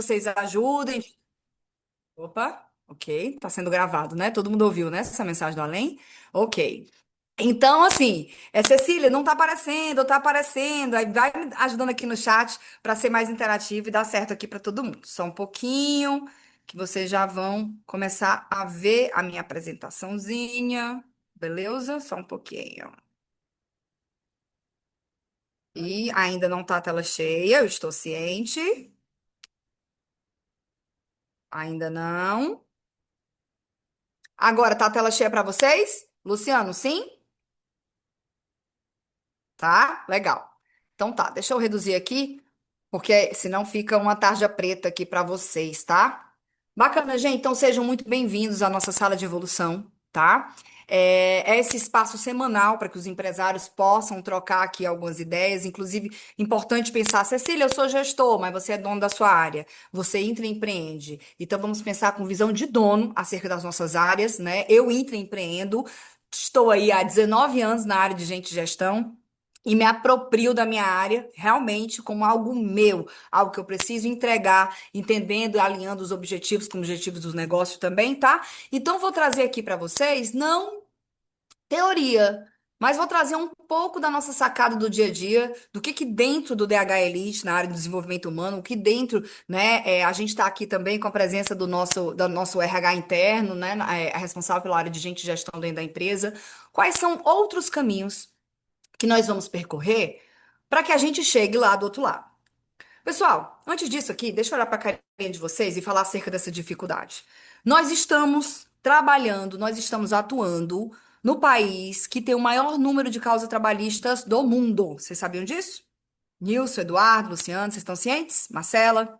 vocês ajudem. Opa, ok, tá sendo gravado, né? Todo mundo ouviu, né? Essa mensagem do além? Ok. Então, assim, Cecília, não tá aparecendo, tá aparecendo. Aí vai me ajudando aqui no chat para ser mais interativo e dar certo aqui para todo mundo. Só um pouquinho, que vocês já vão começar a ver a minha apresentaçãozinha. Beleza? Só um pouquinho. E ainda não tá a tela cheia, eu estou ciente. Ainda não. Agora tá a tela cheia para vocês? Luciano, sim? Tá? Legal. Então tá, deixa eu reduzir aqui, porque senão fica uma tarja preta aqui para vocês, tá? Bacana, gente. Então sejam muito bem-vindos à nossa sala de evolução, tá? É esse espaço semanal para que os empresários possam trocar aqui algumas ideias. Inclusive, importante pensar, Cecília, eu sou gestor, mas você é dono da sua área. Você intraempreende. Então vamos pensar com visão de dono acerca das nossas áreas, né? Eu intraempreendo. Estou aí há 19 anos na área de gente e gestão e me aproprio da minha área realmente como algo meu, algo que eu preciso entregar, entendendo e alinhando os objetivos com os objetivos dos negócios também, tá? Então vou trazer aqui para vocês não teoria, mas vou trazer um pouco da nossa sacada do dia a dia, do que dentro do DH Elite, na área de desenvolvimento humano, o que dentro, né, a gente está aqui também com a presença do nosso RH interno, né, responsável pela área de gente e gestão dentro da empresa. Quais são outros caminhos que nós vamos percorrer para que a gente chegue lá do outro lado. Pessoal, antes disso aqui, deixa eu olhar para a carinha de vocês e falar acerca dessa dificuldade. Nós estamos trabalhando, nós estamos atuando no país que tem o maior número de causas trabalhistas do mundo. Vocês sabiam disso? Nilson, Eduardo, Luciano, vocês estão cientes? Marcela?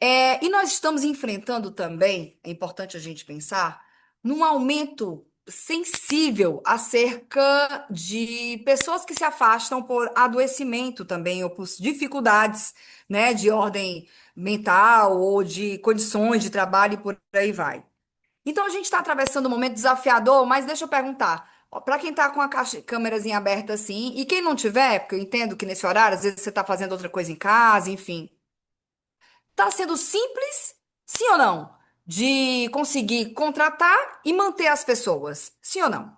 E nós estamos enfrentando também, é importante a gente pensar, num aumento sensível acerca de pessoas que se afastam por adoecimento também, ou por dificuldades, né, de ordem mental ou de condições de trabalho e por aí vai. Então a gente está atravessando um momento desafiador, mas deixa eu perguntar. Para quem está com a câmerazinha aberta assim, e quem não tiver, porque eu entendo que nesse horário, às vezes você está fazendo outra coisa em casa, enfim. Tá sendo simples, sim ou não? De conseguir contratar e manter as pessoas, sim ou não?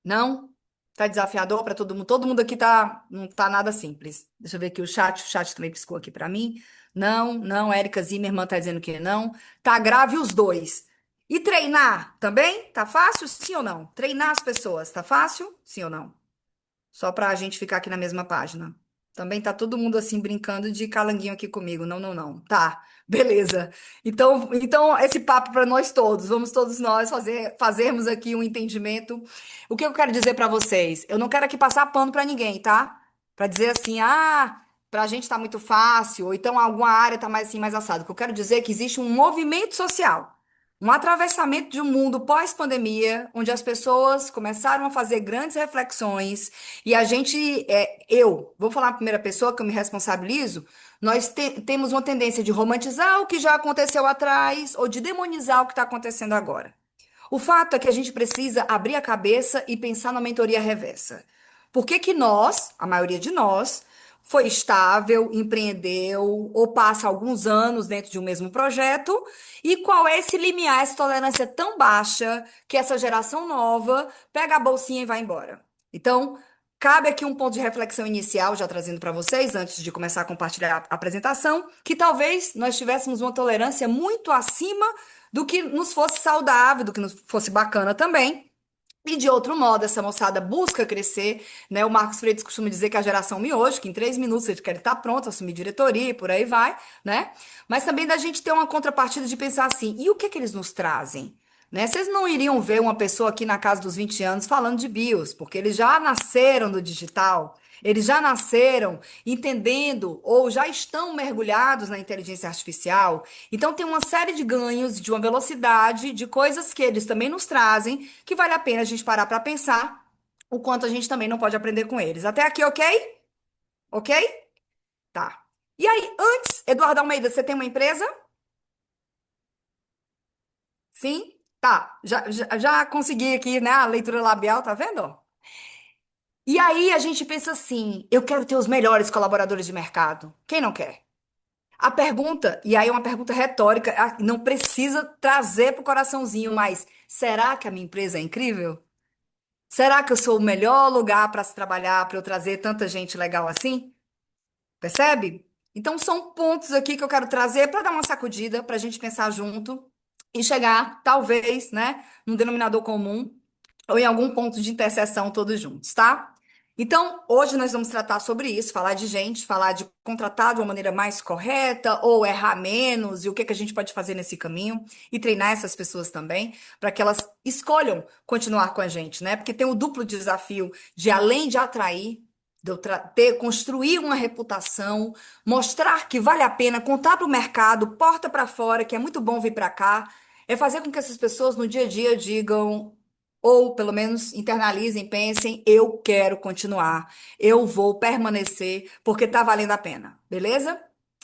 Não? Tá desafiador para todo mundo. Todo mundo aqui não tá nada simples. Deixa eu ver aqui o chat também piscou aqui para mim. Não, não, Érica Zimmermann tá dizendo que não. Tá grave os dois. E treinar também? Tá fácil? Sim ou não? Treinar as pessoas, tá fácil? Sim ou não? Só para a gente ficar aqui na mesma página. Também tá todo mundo assim brincando de calanguinho aqui comigo. Não, não, não. Tá, beleza. Então esse papo para nós todos. Vamos todos nós fazermos aqui um entendimento. O que eu quero dizer para vocês? Eu não quero aqui passar pano para ninguém, tá? Para dizer assim, pra gente tá muito fácil, ou então alguma área tá mais assim, mais assado. O que eu quero dizer é que existe um movimento social. Um atravessamento de um mundo pós-pandemia, onde as pessoas começaram a fazer grandes reflexões e a gente, eu, vou falar na primeira pessoa que eu me responsabilizo, nós temos uma tendência de romantizar o que já aconteceu atrás ou de demonizar o que está acontecendo agora. O fato é que a gente precisa abrir a cabeça e pensar na mentoria reversa. Por que que nós, a maioria de nós, foi estável, empreendeu ou passa alguns anos dentro de um mesmo projeto? E qual é esse limiar, essa tolerância tão baixa que essa geração nova pega a bolsinha e vai embora? Então, cabe aqui um ponto de reflexão inicial, já trazendo para vocês, antes de começar a compartilhar a apresentação, que talvez nós tivéssemos uma tolerância muito acima do que nos fosse saudável, do que nos fosse bacana também. E de outro modo, essa moçada busca crescer, né? O Marcos Freitas costuma dizer que a geração miojo, que em 3 minutos ele quer estar pronto, assumir diretoria e por aí vai, né? Mas também da gente ter uma contrapartida de pensar assim, e o que que eles nos trazem? Né? Vocês não iriam ver uma pessoa aqui na casa dos 20 anos falando de BIOS, porque eles já nasceram no digital, eles já nasceram entendendo ou já estão mergulhados na inteligência artificial. Então, tem uma série de ganhos, de uma velocidade, de coisas que eles também nos trazem, que vale a pena a gente parar para pensar o quanto a gente também não pode aprender com eles. Até aqui, ok? Ok? Tá. E aí, antes, Eduardo Almeida, você tem uma empresa? Sim? Tá. Já consegui aqui, né, a leitura labial, tá vendo? E aí a gente pensa assim, eu quero ter os melhores colaboradores de mercado. Quem não quer? A pergunta, e aí é uma pergunta retórica, não precisa trazer para o coraçãozinho, mas será que a minha empresa é incrível? Será que eu sou o melhor lugar para se trabalhar, para eu trazer tanta gente legal assim? Percebe? Então, são pontos aqui que eu quero trazer para dar uma sacudida, para a gente pensar junto e chegar, talvez, né, num denominador comum ou em algum ponto de interseção todos juntos, tá? Então, hoje nós vamos tratar sobre isso, falar de gente, falar de contratar de uma maneira mais correta ou errar menos e o que que a gente pode fazer nesse caminho e treinar essas pessoas também para que elas escolham continuar com a gente, né? Porque tem o duplo desafio de além de atrair de eu construir uma reputação, mostrar que vale a pena, contar para o mercado, porta para fora, que é muito bom vir para cá, é fazer com que essas pessoas no dia a dia digam, ou pelo menos internalizem, pensem, eu quero continuar, eu vou permanecer, porque está valendo a pena, beleza?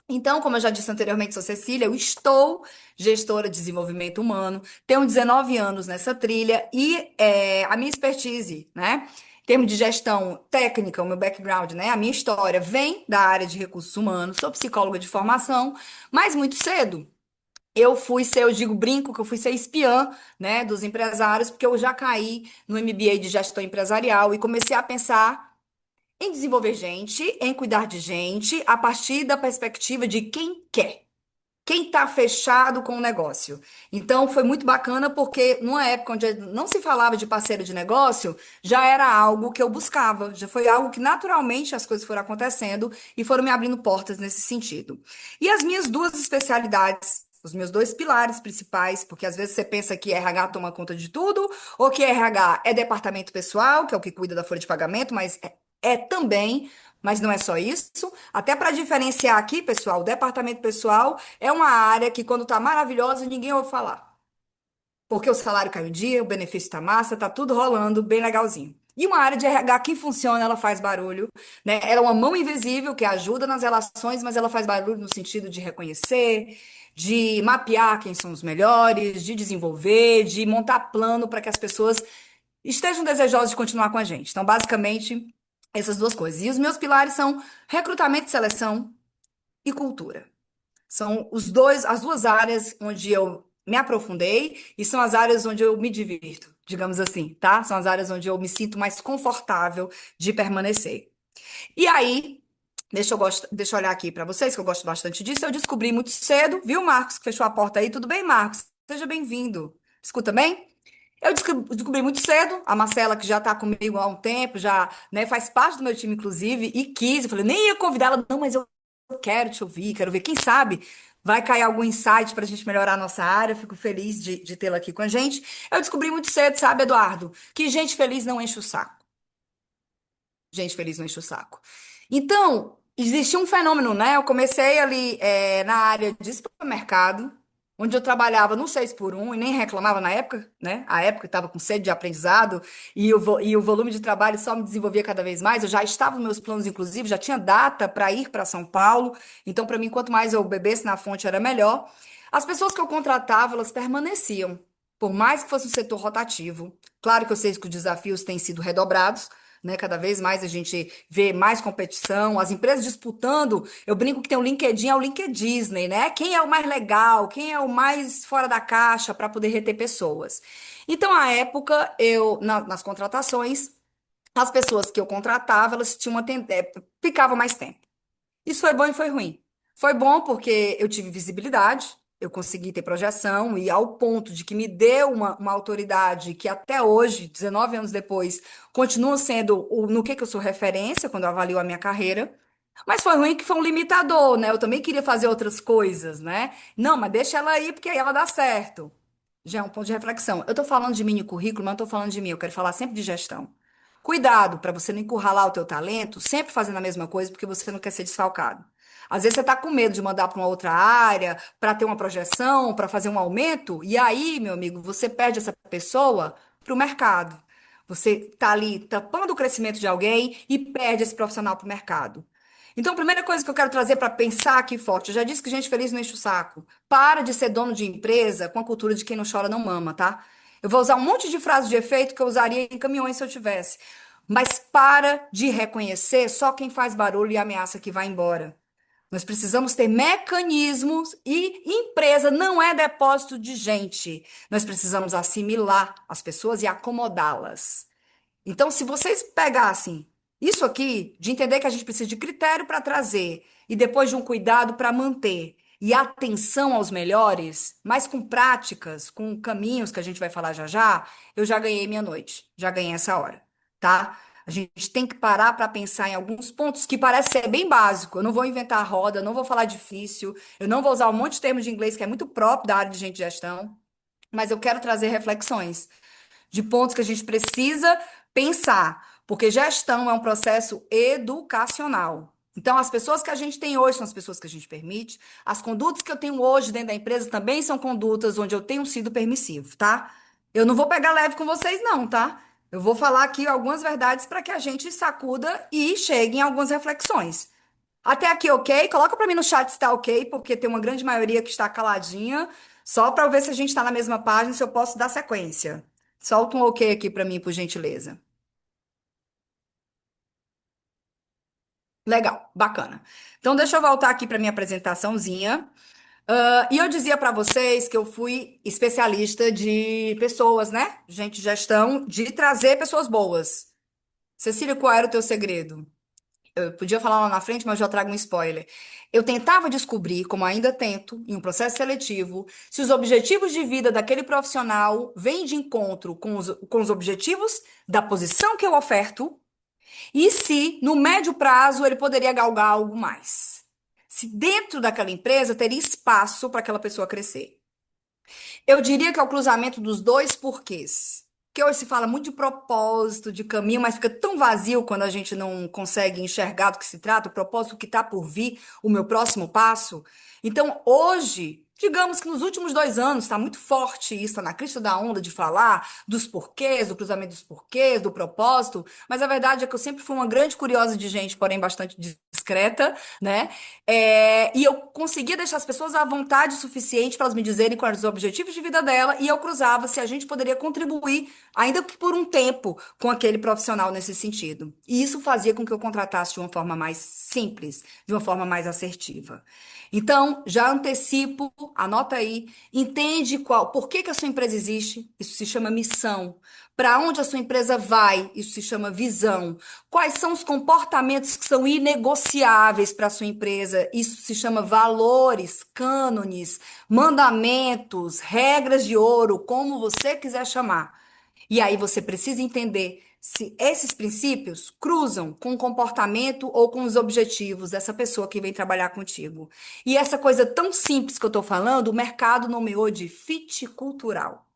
Então, como eu já disse anteriormente, sou Cecília, eu estou gestora de desenvolvimento humano, tenho 19 anos nessa trilha e a minha expertise, né? Em termos de gestão técnica, o meu background, né? A minha história vem da área de recursos humanos, sou psicóloga de formação, mas muito cedo eu fui ser, eu digo, brinco que eu fui ser espiã, né, dos empresários, porque eu já caí no MBA de gestão empresarial e comecei a pensar em desenvolver gente, em cuidar de gente, a partir da perspectiva de quem quer. Quem está fechado com o negócio. Então, foi muito bacana porque numa época onde não se falava de parceiro de negócio, já era algo que eu buscava, já foi algo que naturalmente as coisas foram acontecendo e foram me abrindo portas nesse sentido. E as minhas duas especialidades, os meus dois pilares principais, porque às vezes você pensa que RH toma conta de tudo, ou que RH é departamento pessoal, que é o que cuida da folha de pagamento, mas é também, mas não é só isso. Até para diferenciar aqui, pessoal, o departamento pessoal é uma área que, quando tá maravilhosa, ninguém ouve falar. Porque o salário caiu em dia, o benefício tá massa, tá tudo rolando bem legalzinho. E uma área de RH que funciona, ela faz barulho, né? Ela é uma mão invisível que ajuda nas relações, mas ela faz barulho no sentido de reconhecer, de mapear quem são os melhores, de desenvolver, de montar plano para que as pessoas estejam desejosas de continuar com a gente. Então, basicamente, essas duas coisas. E os meus pilares são recrutamento e seleção e cultura. São as duas áreas onde eu me aprofundei e são as áreas onde eu me divirto, digamos assim, tá? São as áreas onde eu me sinto mais confortável de permanecer. E aí, deixa eu olhar aqui para vocês, que eu gosto bastante disso. Eu descobri muito cedo, viu, Marcos, que fechou a porta aí? Tudo bem, Marcos? Seja bem-vindo. Escuta bem? Eu descobri muito cedo, a Marcela, que já está comigo há um tempo, já, né, faz parte do meu time, inclusive, e quis. Eu falei, nem ia convidá-la, não, mas eu quero te ouvir, quero ver. Quem sabe vai cair algum insight para a gente melhorar a nossa área. Fico feliz de tê-la aqui com a gente. Eu descobri muito cedo, sabe, Eduardo, que gente feliz não enche o saco. Gente feliz não enche o saco. Então, existia um fenômeno, né? Eu comecei ali na área de supermercado, onde eu trabalhava no 6 por um e nem reclamava na época, né? A época eu estava com sede de aprendizado e o volume de trabalho só me desenvolvia cada vez mais. Eu já estava nos meus planos, inclusive, já tinha data para ir para São Paulo. Então, para mim, quanto mais eu bebesse na fonte, era melhor. As pessoas que eu contratava, elas permaneciam, por mais que fosse um setor rotativo. Claro que eu sei que os desafios têm sido redobrados, né? Cada vez mais a gente vê mais competição, as empresas disputando. Eu brinco que tem o LinkedIn, é o LinkedIn Disney, né? Quem é o mais legal, quem é o mais fora da caixa para poder reter pessoas. Então, à época, nas contratações, as pessoas que eu contratava, elas tinham ficavam mais tempo. Isso foi bom e foi ruim. Foi bom porque eu tive visibilidade, eu consegui ter projeção, e ao ponto de que me deu uma autoridade que até hoje, 19 anos depois, continua sendo no que eu sou referência quando eu avalio a minha carreira. Mas foi ruim que foi um limitador, né? Eu também queria fazer outras coisas, né? Não, mas deixa ela aí porque aí ela dá certo. Já é um ponto de reflexão. Eu tô falando de mini currículo, mas não tô falando de mim. Eu quero falar sempre de gestão. Cuidado para você não encurralar o teu talento, sempre fazendo a mesma coisa, porque você não quer ser desfalcado. Às vezes você está com medo de mandar para uma outra área, para ter uma projeção, para fazer um aumento, e aí, meu amigo, você perde essa pessoa para o mercado. Você está ali tapando o crescimento de alguém e perde esse profissional para o mercado. Então, a primeira coisa que eu quero trazer para pensar aqui forte, eu já disse que gente feliz não enche o saco. Para de ser dono de empresa com a cultura de quem não chora não mama, tá? Eu vou usar um monte de frases de efeito que eu usaria em caminhões se eu tivesse. Mas para de reconhecer só quem faz barulho e ameaça que vai embora. Nós precisamos ter mecanismos e empresa não é depósito de gente. Nós precisamos assimilar as pessoas e acomodá-las. Então, se vocês pegassem isso aqui, de entender que a gente precisa de critério para trazer e depois de um cuidado para manter e atenção aos melhores, mas com práticas, com caminhos que a gente vai falar já já, eu já ganhei minha noite, já ganhei essa hora, tá? A gente tem que parar para pensar em alguns pontos que parece ser bem básico. Eu não vou inventar a roda, eu não vou falar difícil, eu não vou usar um monte de termos de inglês que é muito próprio da área de gente de gestão, mas eu quero trazer reflexões de pontos que a gente precisa pensar, porque gestão é um processo educacional. Então, as pessoas que a gente tem hoje são as pessoas que a gente permite, as condutas que eu tenho hoje dentro da empresa também são condutas onde eu tenho sido permissivo, tá? Eu não vou pegar leve com vocês, não, tá? Eu vou falar aqui algumas verdades para que a gente sacuda e chegue em algumas reflexões. Até aqui, ok? Coloca para mim no chat se está ok, porque tem uma grande maioria que está caladinha, só para ver se a gente está na mesma página, se eu posso dar sequência. Solta um ok aqui para mim, por gentileza. Legal, bacana. Então, deixa eu voltar aqui para minha apresentaçãozinha. E eu dizia para vocês que eu fui especialista de pessoas, né? Gente, de gestão, de trazer pessoas boas. Cecília, qual era o teu segredo? Eu podia falar lá na frente, mas eu já trago um spoiler. Eu tentava descobrir, como ainda tento, em um processo seletivo, se os objetivos de vida daquele profissional vêm de encontro com os objetivos da posição que eu oferto e se, no médio prazo, ele poderia galgar algo mais. Se dentro daquela empresa teria espaço para aquela pessoa crescer. Eu diria que é o cruzamento dos dois porquês. Que hoje se fala muito de propósito, de caminho, mas fica tão vazio quando a gente não consegue enxergar do que se trata, o propósito que está por vir, o meu próximo passo. Então, hoje, digamos que nos últimos 2 anos está muito forte isso, está na crista da onda de falar dos porquês, do cruzamento dos porquês, do propósito, mas a verdade é que eu sempre fui uma grande curiosa de gente, porém bastante discreta, né? E eu conseguia deixar as pessoas à vontade o suficiente para elas me dizerem quais eram os objetivos de vida dela, e eu cruzava se a gente poderia contribuir, ainda que por um tempo, com aquele profissional nesse sentido. E isso fazia com que eu contratasse de uma forma mais simples, de uma forma mais assertiva. Então, já antecipo, anota aí, entende por que que a sua empresa existe, isso se chama missão. Para onde a sua empresa vai, isso se chama visão. Quais são os comportamentos que são inegociáveis para a sua empresa? Isso se chama valores, cânones, mandamentos, regras de ouro, como você quiser chamar. E aí você precisa entender se esses princípios cruzam com o comportamento ou com os objetivos dessa pessoa que vem trabalhar contigo. E essa coisa tão simples que eu estou falando, o mercado nomeou de fit cultural.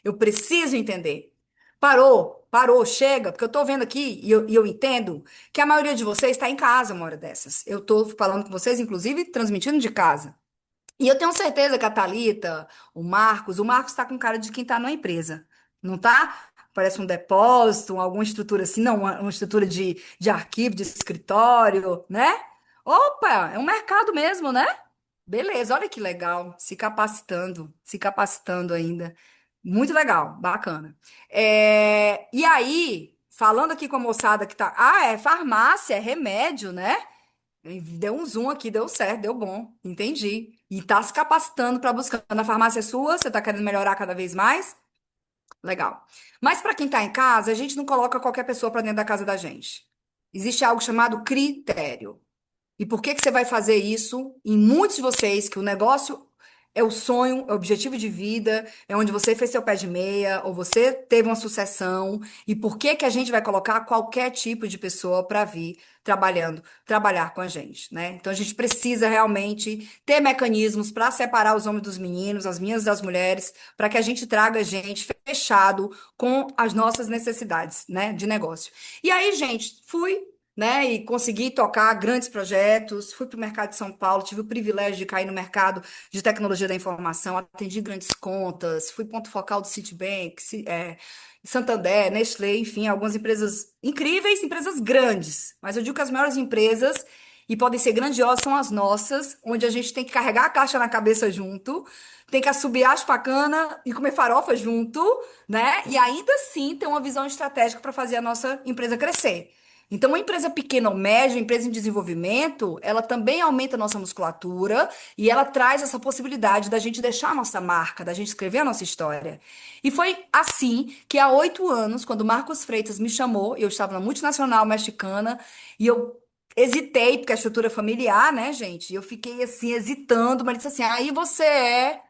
Eu preciso entender. Parou, chega, porque eu tô vendo aqui e eu entendo que a maioria de vocês está em casa uma hora dessas. Eu tô falando com vocês, inclusive, transmitindo de casa. E eu tenho certeza que a Thalita, o Marcos está com cara de quem está numa empresa, não tá? Parece um depósito, alguma estrutura assim, não, uma estrutura de arquivo, de escritório, né? Opa, é um mercado mesmo, né? Beleza, olha que legal, se capacitando ainda. Muito legal, bacana. E aí, falando aqui com a moçada que tá. Ah, é farmácia, é remédio, né? Deu um zoom aqui, deu certo, deu bom, entendi. E tá se capacitando para buscar. Na farmácia é sua, você tá querendo melhorar cada vez mais? Legal. Mas para quem tá em casa, a gente não coloca qualquer pessoa para dentro da casa da gente. Existe algo chamado critério. E por que que você vai fazer isso? Em muitos de vocês, que o negócio é o sonho, é o objetivo de vida, é onde você fez seu pé de meia, ou você teve uma sucessão, e por que que a gente vai colocar qualquer tipo de pessoa para vir trabalhar com a gente, né? Então a gente precisa realmente ter mecanismos para separar os homens dos meninos, as minhas das mulheres, para que a gente traga gente fechado com as nossas necessidades, né, de negócio. E aí, gente, né? E consegui tocar grandes projetos. Fui para o mercado de São Paulo, tive o privilégio de cair no mercado de tecnologia da informação, atendi grandes contas, fui ponto focal do Citibank, Santander, Nestlé, enfim, algumas empresas incríveis, empresas grandes. Mas eu digo que as maiores empresas, e podem ser grandiosas, são as nossas, onde a gente tem que carregar a caixa na cabeça junto, tem que assobiar as pacanas e comer farofa junto, né? E ainda assim ter uma visão estratégica para fazer a nossa empresa crescer. Então, uma empresa pequena ou média, uma empresa em desenvolvimento, ela também aumenta a nossa musculatura e ela traz essa possibilidade da gente deixar a nossa marca, da gente escrever a nossa história. E foi assim que há 8 anos, quando o Marcos Freitas me chamou, eu estava na multinacional mexicana e eu hesitei, porque a estrutura é familiar, né, gente? E eu fiquei assim, hesitando, mas ele disse assim: aí você é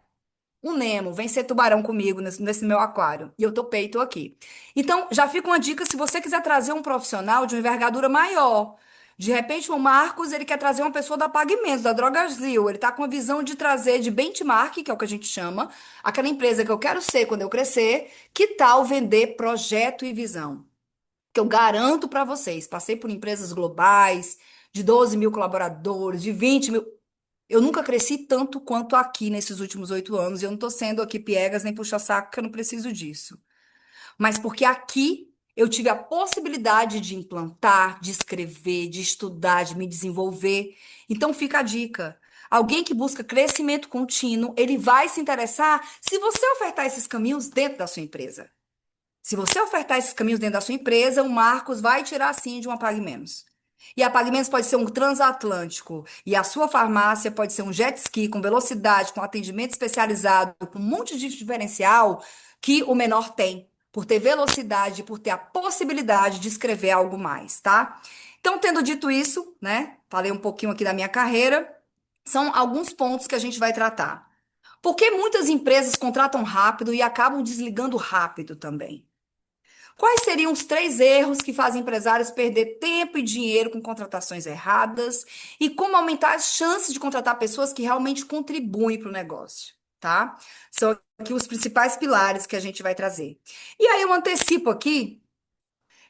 um Nemo, vem ser tubarão comigo nesse meu aquário. E eu topei, tô aqui. Então, já fica uma dica se você quiser trazer um profissional de uma envergadura maior. De repente, o Marcos, ele quer trazer uma pessoa da Pagamentos, da Drogasil. Ele tá com a visão de trazer de benchmark, que é o que a gente chama, aquela empresa que eu quero ser quando eu crescer. Que tal vender projeto e visão? Que eu garanto para vocês, passei por empresas globais, de 12 mil colaboradores, de 20 mil. Eu nunca cresci tanto quanto aqui nesses últimos 8 anos. E eu não estou sendo aqui piegas nem puxa-saco, que eu não preciso disso. Mas porque aqui eu tive a possibilidade de implantar, de escrever, de estudar, de me desenvolver. Então fica a dica. Alguém que busca crescimento contínuo, ele vai se interessar se você ofertar esses caminhos dentro da sua empresa. Se você ofertar esses caminhos dentro da sua empresa, o Marcos vai tirar sim de uma Pague Menos. E a Pague Menos pode ser um transatlântico. E a sua farmácia pode ser um jet ski com velocidade, com atendimento especializado, com um monte de diferencial que o menor tem. Por ter velocidade, por ter a possibilidade de escrever algo mais, tá? Então, tendo dito isso, né? Falei um pouquinho aqui da minha carreira. São alguns pontos que a gente vai tratar. Por que muitas empresas contratam rápido e acabam desligando rápido também? Quais seriam os 3 erros que fazem empresários perder tempo e dinheiro com contratações erradas? E como aumentar as chances de contratar pessoas que realmente contribuem para o negócio, tá? São aqui os principais pilares que a gente vai trazer. E aí eu antecipo aqui,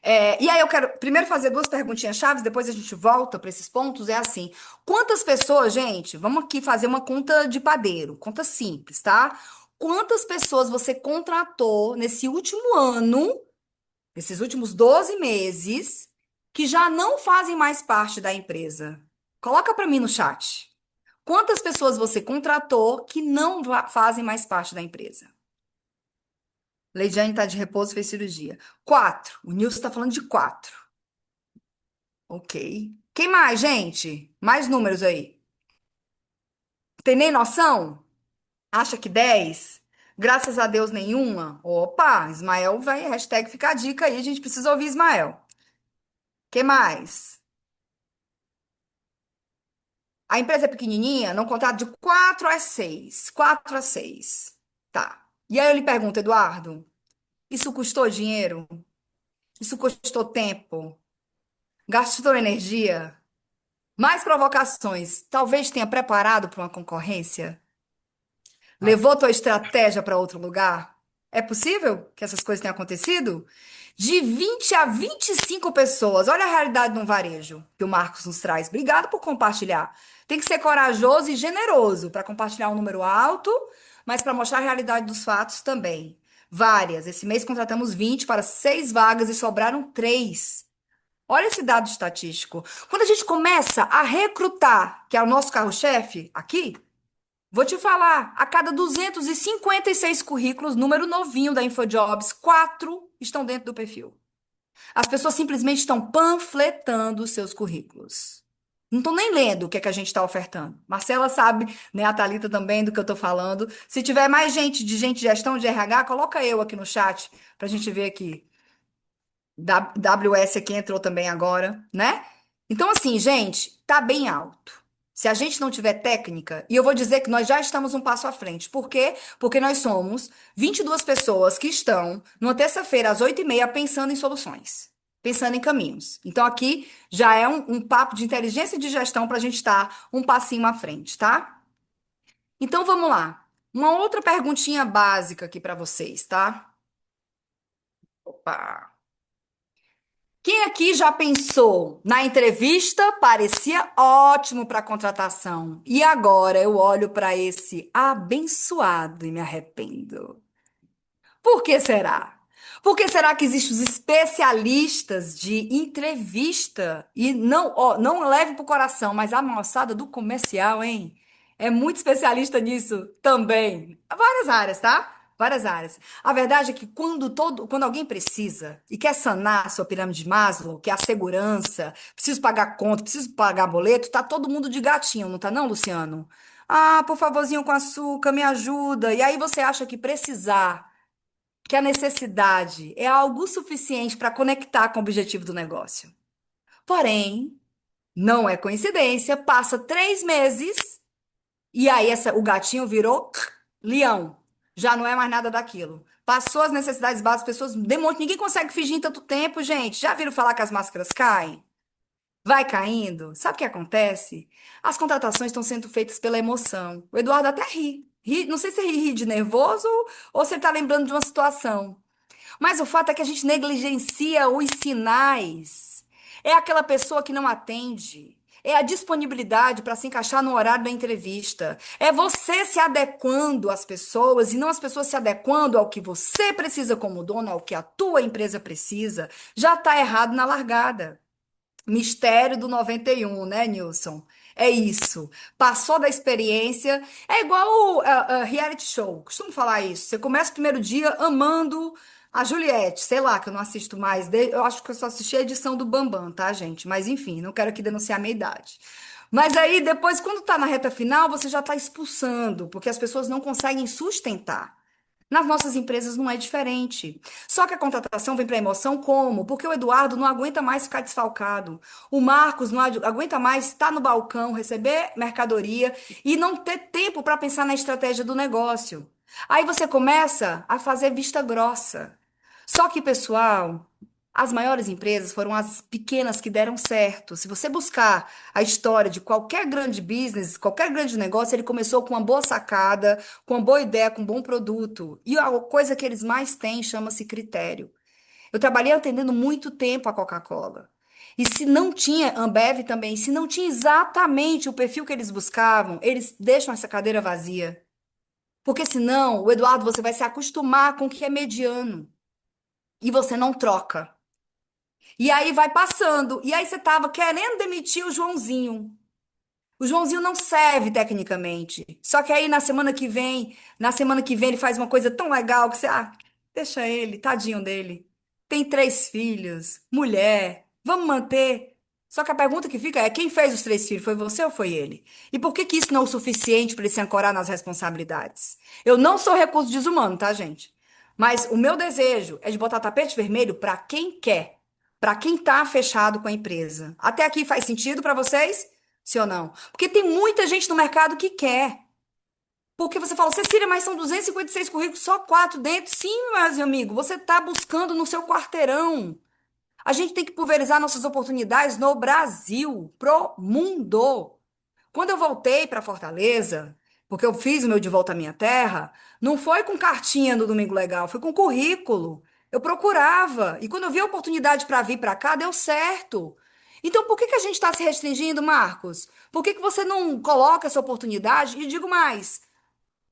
e aí eu quero primeiro fazer 2 perguntinhas chaves, depois a gente volta para esses pontos. É assim: quantas pessoas, gente? Vamos aqui fazer uma conta de padeiro, conta simples, tá? Quantas pessoas você contratou nesse último ano? Esses últimos 12 meses, que já não fazem mais parte da empresa? Coloca para mim no chat. Quantas pessoas você contratou que não fazem mais parte da empresa? Leidiane está de repouso, fez cirurgia. 4. O Nilson está falando de 4. Ok. Quem mais, gente? Mais números aí. Tem nem noção? Acha que 10? Graças a Deus, nenhuma? Opa, Ismael vai, hashtag fica a dica aí, a gente precisa ouvir Ismael. Quem mais? A empresa é pequenininha, não contrata de 4 a 6. 4 a 6. Tá. E aí eu lhe pergunto, Eduardo, isso custou dinheiro? Isso custou tempo? Gastou energia? Mais provocações? Talvez tenha preparado para uma concorrência? Levou tua estratégia para outro lugar? É possível que essas coisas tenham acontecido? De 20 a 25 pessoas. Olha a realidade no varejo que o Marcos nos traz. Obrigado por compartilhar. Tem que ser corajoso e generoso para compartilhar um número alto, mas para mostrar a realidade dos fatos também. Várias. Esse mês contratamos 20 para 6 vagas e sobraram 3. Olha esse dado estatístico. Quando a gente começa a recrutar, que é o nosso carro-chefe aqui, vou te falar, a cada 256 currículos, número novinho da InfoJobs, 4 estão dentro do perfil. As pessoas simplesmente estão panfletando os seus currículos. Não estão nem lendo o que é que a gente está ofertando. Marcela sabe, né? A Thalita também do que eu estou falando. Se tiver mais gente de gestão de RH, coloca eu aqui no chat para a gente ver aqui. WS aqui entrou também agora, né? Então, assim, gente, tá bem alto. Se a gente não tiver técnica, e eu vou dizer que nós já estamos um passo à frente. Por quê? Porque nós somos 22 pessoas que estão, numa terça-feira, às 8h30, pensando em soluções, pensando em caminhos. Então, aqui já é um papo de inteligência e de gestão para a gente estar um passinho à frente, tá? Então, vamos lá. Uma outra perguntinha básica aqui para vocês, tá? Opa! Quem aqui já pensou na entrevista? Parecia ótimo para contratação. E agora eu olho para esse abençoado e me arrependo. Por que será? Por que será que existem os especialistas de entrevista? E não, ó, não leve para o coração, mas a moçada do comercial, hein? É muito especialista nisso também. Várias áreas, tá? Várias áreas. A verdade é que quando alguém precisa e quer sanar a sua pirâmide de Maslow, que é a segurança, preciso pagar conta, preciso pagar boleto, tá todo mundo de gatinho, não tá não, Luciano? Ah, por favorzinho com açúcar, me ajuda. E aí você acha que precisar, que a necessidade é algo suficiente para conectar com o objetivo do negócio. Porém, não é coincidência, passa 3 meses e aí o gatinho virou leão. Já não é mais nada daquilo. Passou as necessidades básicas, as pessoas demonstram, ninguém consegue fingir em tanto tempo, gente. Já viram falar que as máscaras caem? Vai caindo. Sabe o que acontece? As contratações estão sendo feitas pela emoção. O Eduardo até ri. Não sei se ri de nervoso ou se ele está lembrando de uma situação. Mas o fato é que a gente negligencia os sinais. É aquela pessoa que não atende. É a disponibilidade para se encaixar no horário da entrevista. É você se adequando às pessoas e não as pessoas se adequando ao que você precisa como dono, ao que a tua empresa precisa. Já está errado na largada. Mistério do 91, né, Nilson? É isso. Passou da experiência. É igual reality show. Costumo falar isso. Você começa o primeiro dia amando a Juliette. Sei lá, que eu não assisto mais. Eu acho que eu só assisti a edição do Bambam, tá, gente? Mas enfim, não quero aqui denunciar a minha idade. Mas aí, depois, quando tá na reta final, você já tá expulsando, porque as pessoas não conseguem sustentar. Nas nossas empresas não é diferente. Só que a contratação vem para a emoção como? Porque o Eduardo não aguenta mais ficar desfalcado. O Marcos não aguenta mais estar no balcão, receber mercadoria e não ter tempo para pensar na estratégia do negócio. Aí você começa a fazer vista grossa. Só que, pessoal, as maiores empresas foram as pequenas que deram certo. Se você buscar a história de qualquer grande business, qualquer grande negócio, ele começou com uma boa sacada, com uma boa ideia, com um bom produto. E a coisa que eles mais têm chama-se critério. Eu trabalhei atendendo muito tempo a Coca-Cola. E se não tinha, Ambev também, se não tinha exatamente o perfil que eles buscavam, eles deixam essa cadeira vazia. Porque senão, o Eduardo, você vai se acostumar com o que é mediano. E você não troca. E aí vai passando. E aí você tava querendo demitir o Joãozinho. O Joãozinho não serve tecnicamente. Só que aí na semana que vem ele faz uma coisa tão legal que você, deixa ele, tadinho dele. Tem 3 filhos, mulher, vamos manter. Só que a pergunta que fica é, quem fez os 3 filhos? Foi você ou foi ele? E por que que isso não é o suficiente para ele se ancorar nas responsabilidades? Eu não sou recurso desumano, tá, gente? Mas o meu desejo é de botar tapete vermelho para quem quer, para quem tá fechado com a empresa. Até aqui faz sentido para vocês? Sim ou não? Porque tem muita gente no mercado que quer. Porque você fala, Cecília, mas são 256 currículos, só 4 dentro. Sim, meu amigo, você está buscando no seu quarteirão. A gente tem que pulverizar nossas oportunidades no Brasil, pro mundo. Quando eu voltei para Fortaleza, porque eu fiz o meu de volta à minha terra, não foi com cartinha no Domingo Legal, foi com currículo. Eu procurava. E quando eu vi a oportunidade para vir para cá, deu certo. Então, por que que a gente está se restringindo, Marcos? Por que que você não coloca essa oportunidade? E digo mais,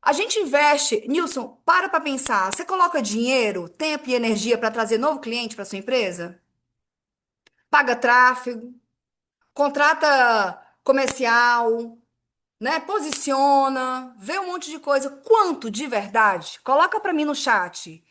a gente investe, Nilson, para pensar. Você coloca dinheiro, tempo e energia para trazer novo cliente para sua empresa? Paga tráfego, contrata comercial, né? Posiciona, vê um monte de coisa. Quanto de verdade? Coloca para mim no chat.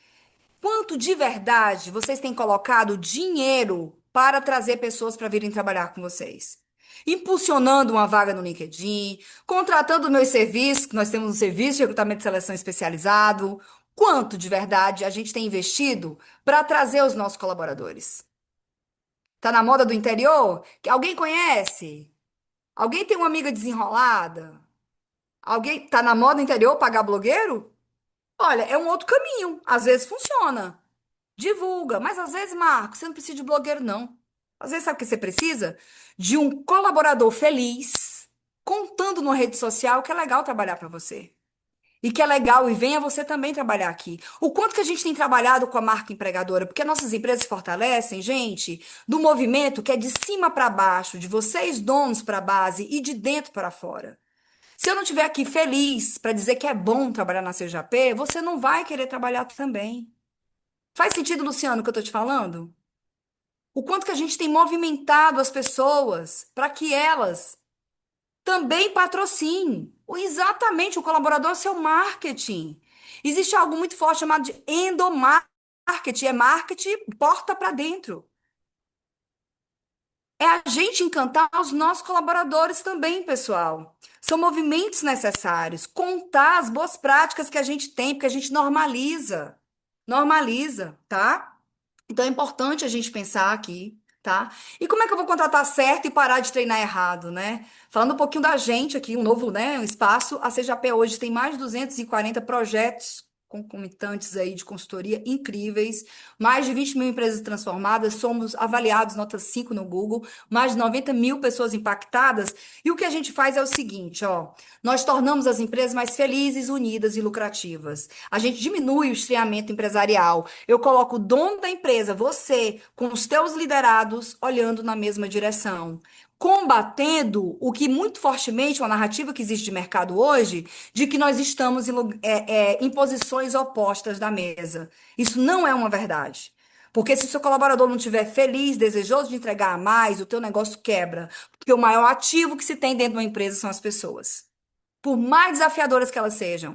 Quanto de verdade vocês têm colocado dinheiro para trazer pessoas para virem trabalhar com vocês? Impulsionando uma vaga no LinkedIn, contratando meus serviços, que nós temos um serviço de recrutamento e seleção especializado. Quanto de verdade a gente tem investido para trazer os nossos colaboradores? Tá na moda do interior? Que alguém conhece? Alguém tem uma amiga desenrolada? Alguém tá na moda interior pagar blogueiro? Olha, é um outro caminho. Às vezes funciona. Divulga, mas às vezes, Marco, você não precisa de blogueiro, não. Às vezes, sabe o que você precisa? De um colaborador feliz, contando numa rede social que é legal trabalhar para você. E que é legal, e venha você também trabalhar aqui. O quanto que a gente tem trabalhado com a marca empregadora, porque nossas empresas se fortalecem, gente, do movimento que é de cima para baixo, de vocês donos para a base e de dentro para fora. Se eu não estiver aqui feliz para dizer que é bom trabalhar na CJP, você não vai querer trabalhar também. Faz sentido, Luciano, o que eu estou te falando? O quanto que a gente tem movimentado as pessoas para que elas também patrocinem. Exatamente, o colaborador é seu marketing. Existe algo muito forte chamado de endomarketing, é marketing porta para dentro. É a gente encantar os nossos colaboradores também, pessoal. São movimentos necessários. Contar as boas práticas que a gente tem, porque a gente normaliza. Normaliza, tá? Então é importante a gente pensar aqui, tá? E como é que eu vou contratar certo e parar de treinar errado, né? Falando um pouquinho da gente aqui, um novo, né, um espaço, a CJP hoje tem mais de 240 projetos concomitantes aí de consultoria incríveis, mais de 20 mil empresas transformadas, somos avaliados nota 5 no Google, mais de 90 mil pessoas impactadas, e o que a gente faz é o seguinte, ó, nós tornamos as empresas mais felizes, unidas e lucrativas. A gente diminui o estreamento empresarial, eu coloco o dono da empresa, você, com os teus liderados, olhando na mesma direção. Combatendo o que muito fortemente, uma narrativa que existe de mercado hoje, de que nós estamos em posições opostas da mesa. Isso não é uma verdade. Porque se o seu colaborador não estiver feliz, desejoso de entregar mais, o teu negócio quebra. Porque o maior ativo que se tem dentro de uma empresa são as pessoas. Por mais desafiadoras que elas sejam,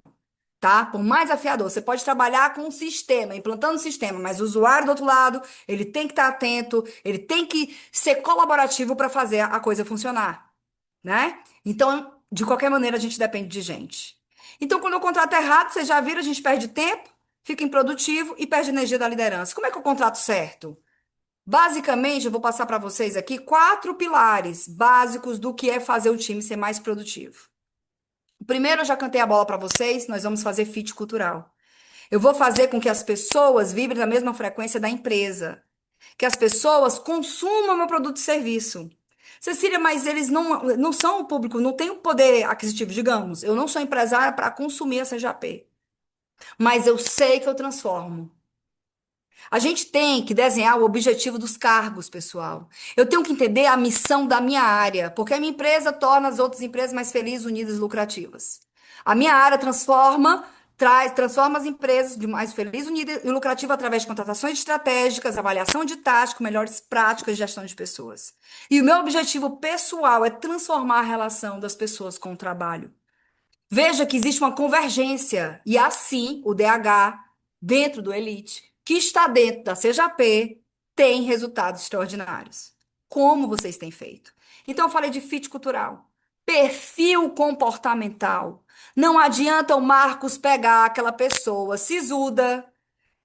tá? Por mais afiador, você pode trabalhar com um sistema, implantando um sistema, mas o usuário do outro lado, ele tem que estar atento, ele tem que ser colaborativo para fazer a coisa funcionar, né? Então, de qualquer maneira, a gente depende de gente. Então, quando o contrato é errado, vocês já viram, a gente perde tempo, fica improdutivo e perde energia da liderança. Como é que é o contrato certo? Basicamente, eu vou passar para vocês aqui quatro pilares básicos do que é fazer o time ser mais produtivo. O primeiro, eu já cantei a bola para vocês, nós vamos fazer fit cultural. Eu vou fazer com que as pessoas vibrem na mesma frequência da empresa, que as pessoas consumam meu produto e serviço. Cecília, mas eles não são o público, não têm o poder aquisitivo, digamos. Eu não sou empresária para consumir a CJP, mas eu sei que eu transformo. A gente tem que desenhar o objetivo dos cargos, pessoal. Eu tenho que entender a missão da minha área, porque a minha empresa torna as outras empresas mais felizes, unidas e lucrativas. A minha área transforma as empresas de mais felizes, unidas e lucrativas através de contratações estratégicas, avaliação de tática, melhores práticas de gestão de pessoas. E o meu objetivo pessoal é transformar a relação das pessoas com o trabalho. Veja que existe uma convergência, e assim o DH, dentro do Elite, que está dentro da CJP, tem resultados extraordinários. Como vocês têm feito? Então, eu falei de fit cultural, perfil comportamental. Não adianta o Marcos pegar aquela pessoa sisuda,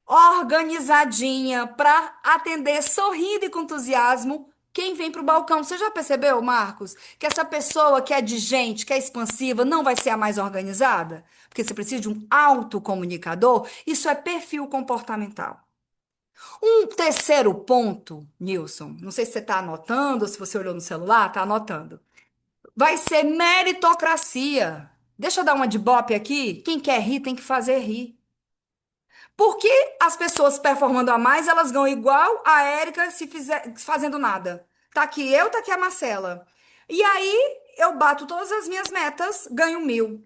organizadinha, para atender sorrindo e com entusiasmo quem vem para o balcão. Você já percebeu, Marcos, que essa pessoa que é de gente, que é expansiva, não vai ser a mais organizada? Porque você precisa de um autocomunicador. Isso é perfil comportamental. Um terceiro ponto, Nilson, não sei se você está anotando ou se você olhou no celular, está anotando. Vai ser meritocracia. Deixa eu dar uma de bope aqui. Quem quer rir tem que fazer rir. Porque as pessoas performando a mais, elas ganham igual a Érica se fizer, fazendo nada. Tá aqui eu, tá aqui a Marcela. E aí eu bato todas as minhas metas, ganho 1.000.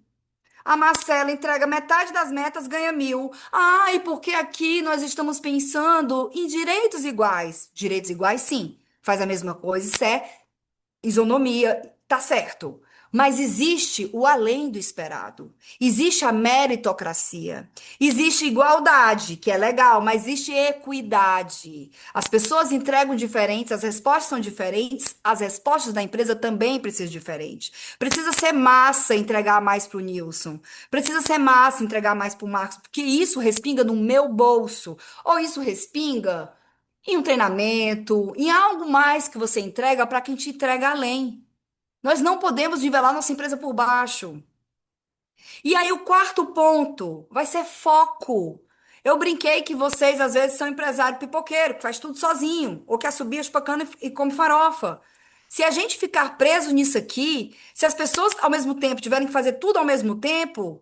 A Marcela entrega metade das metas, ganha 1.000. Ah, e porque aqui nós estamos pensando em direitos iguais. Direitos iguais, sim. Faz a mesma coisa, isso é isonomia, tá certo. Mas existe o além do esperado. Existe a meritocracia. Existe igualdade, que é legal, mas existe equidade. As pessoas entregam diferentes, as respostas são diferentes, as respostas da empresa também precisam diferentes. Precisa ser massa entregar mais para o Nilson. Precisa ser massa entregar mais para o Marcos, porque isso respinga no meu bolso. Ou isso respinga em um treinamento, em algo mais que você entrega para quem te entrega além. Nós não podemos nivelar nossa empresa por baixo. E aí, o quarto ponto vai ser foco. Eu brinquei que vocês, às vezes, são empresário pipoqueiro, que faz tudo sozinho, ou quer subir as pacanas e come farofa. Se a gente ficar preso nisso aqui, se as pessoas, ao mesmo tempo, tiverem que fazer tudo ao mesmo tempo,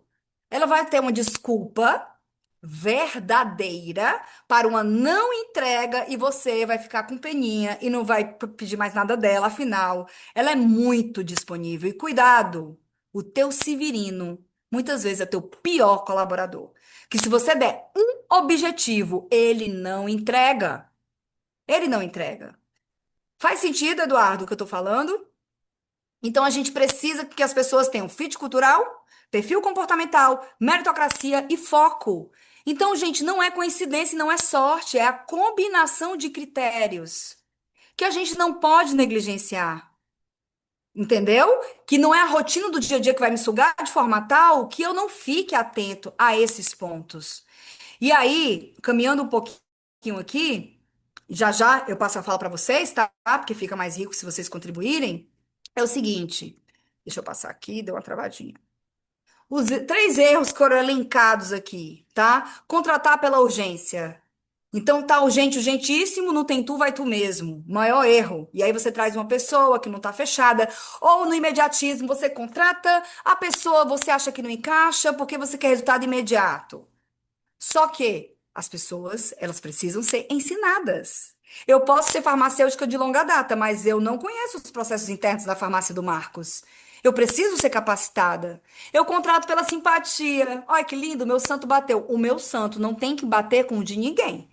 ela vai ter uma desculpa verdadeira para uma não entrega e você vai ficar com peninha e não vai pedir mais nada dela, afinal, ela é muito disponível. E cuidado, o teu Severino muitas vezes é teu pior colaborador. Que se você der um objetivo, ele não entrega. Ele não entrega. Faz sentido, Eduardo, o que eu tô falando? Então a gente precisa que as pessoas tenham fit cultural, perfil comportamental, meritocracia e foco. Então, gente, não é coincidência, e não é sorte, é a combinação de critérios que a gente não pode negligenciar. Entendeu? Que não é a rotina do dia a dia que vai me sugar de forma tal que eu não fique atento a esses pontos. E aí, caminhando um pouquinho aqui, já já eu passo a fala para vocês, tá? Porque fica mais rico se vocês contribuírem. É o seguinte, deixa eu passar aqui, deu uma travadinha. Os três erros que foram elencados aqui, tá? Contratar pela urgência. Então tá urgente, urgentíssimo, não tem tu, vai tu mesmo. Maior erro. E aí você traz uma pessoa que não tá fechada, ou no imediatismo você contrata a pessoa, você acha que não encaixa porque você quer resultado imediato. Só que as pessoas, elas precisam ser ensinadas. Eu posso ser farmacêutica de longa data, mas eu não conheço os processos internos da farmácia do Marcos. Eu preciso ser capacitada. Eu contrato pela simpatia. Olha que lindo, meu santo bateu. O meu santo não tem que bater com o de ninguém.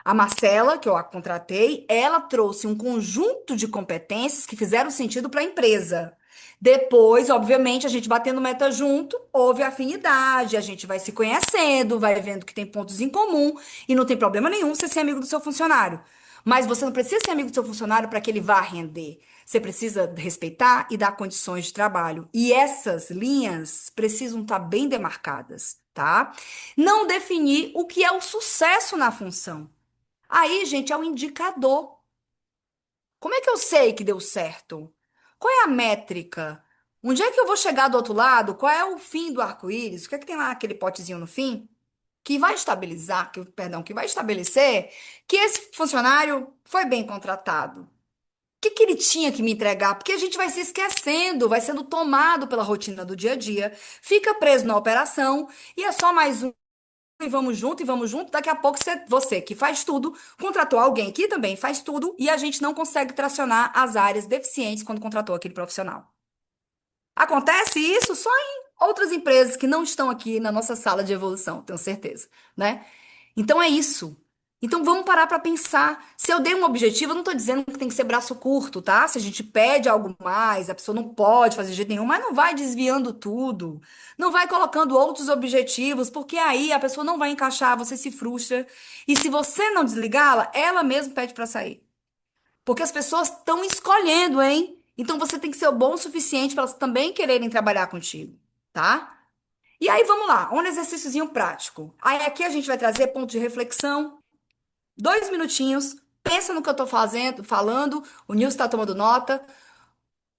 A Marcela, que eu a contratei, ela trouxe um conjunto de competências que fizeram sentido para a empresa. Depois, obviamente, a gente batendo meta junto, houve afinidade, a gente vai se conhecendo, vai vendo que tem pontos em comum e não tem problema nenhum você ser amigo do seu funcionário. Mas você não precisa ser amigo do seu funcionário para que ele vá render. Você precisa respeitar e dar condições de trabalho. E essas linhas precisam estar bem demarcadas, tá? Não definir o que é o sucesso na função. Aí, gente, é o indicador. Como é que eu sei que deu certo? Qual é a métrica? Onde é que eu vou chegar do outro lado? Qual é o fim do arco-íris? O que é que tem lá aquele potezinho no fim? Que vai estabilizar, perdão, que vai estabelecer que esse funcionário foi bem contratado. O que que ele tinha que me entregar? Porque a gente vai se esquecendo, vai sendo tomado pela rotina do dia a dia, fica preso na operação e é só mais um e vamos junto, e vamos junto. Daqui a pouco você que faz tudo, contratou alguém que também faz tudo, e a gente não consegue tracionar as áreas deficientes quando contratou aquele profissional. Acontece isso só em outras empresas que não estão aqui na nossa sala de evolução, tenho certeza, né? Então é isso. Então vamos parar para pensar. Se eu dei um objetivo, eu não estou dizendo que tem que ser braço curto, tá? Se a gente pede algo mais, a pessoa não pode fazer de jeito nenhum, mas não vai desviando tudo. Não vai colocando outros objetivos, porque aí a pessoa não vai encaixar, você se frustra. E se você não desligá-la, ela mesma pede para sair. Porque as pessoas estão escolhendo, hein? Então você tem que ser bom o suficiente para elas também quererem trabalhar contigo, tá? E aí vamos lá, um exercíciozinho prático. Aí aqui a gente vai trazer ponto de reflexão, 2 minutinhos, pensa no que eu tô fazendo, falando, o Nilson está tomando nota.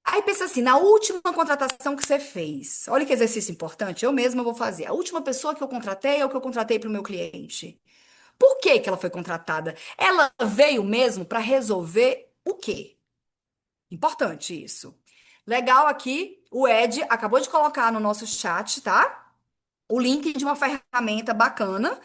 Aí pensa assim, na última contratação que você fez. Olha que exercício importante, eu mesma vou fazer. A última pessoa que eu contratei é o que eu contratei para o meu cliente. Por que que ela foi contratada? Ela veio mesmo para resolver o quê? Importante isso. Legal aqui, o Ed acabou de colocar no nosso chat, tá? O link de uma ferramenta bacana.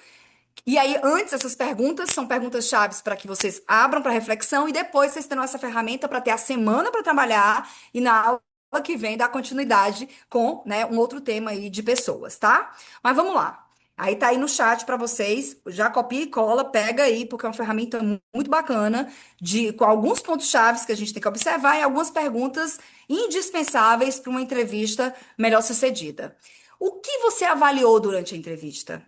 E aí, antes, essas perguntas são perguntas chaves para que vocês abram para reflexão e depois vocês terão essa ferramenta para ter a semana para trabalhar e na aula que vem dar continuidade com, né, um outro tema aí de pessoas, tá? Mas vamos lá. Aí tá aí no chat para vocês, já copia e cola, pega aí, porque é uma ferramenta muito bacana, com alguns pontos chaves que a gente tem que observar e algumas perguntas indispensáveis para uma entrevista melhor sucedida. O que você avaliou durante a entrevista?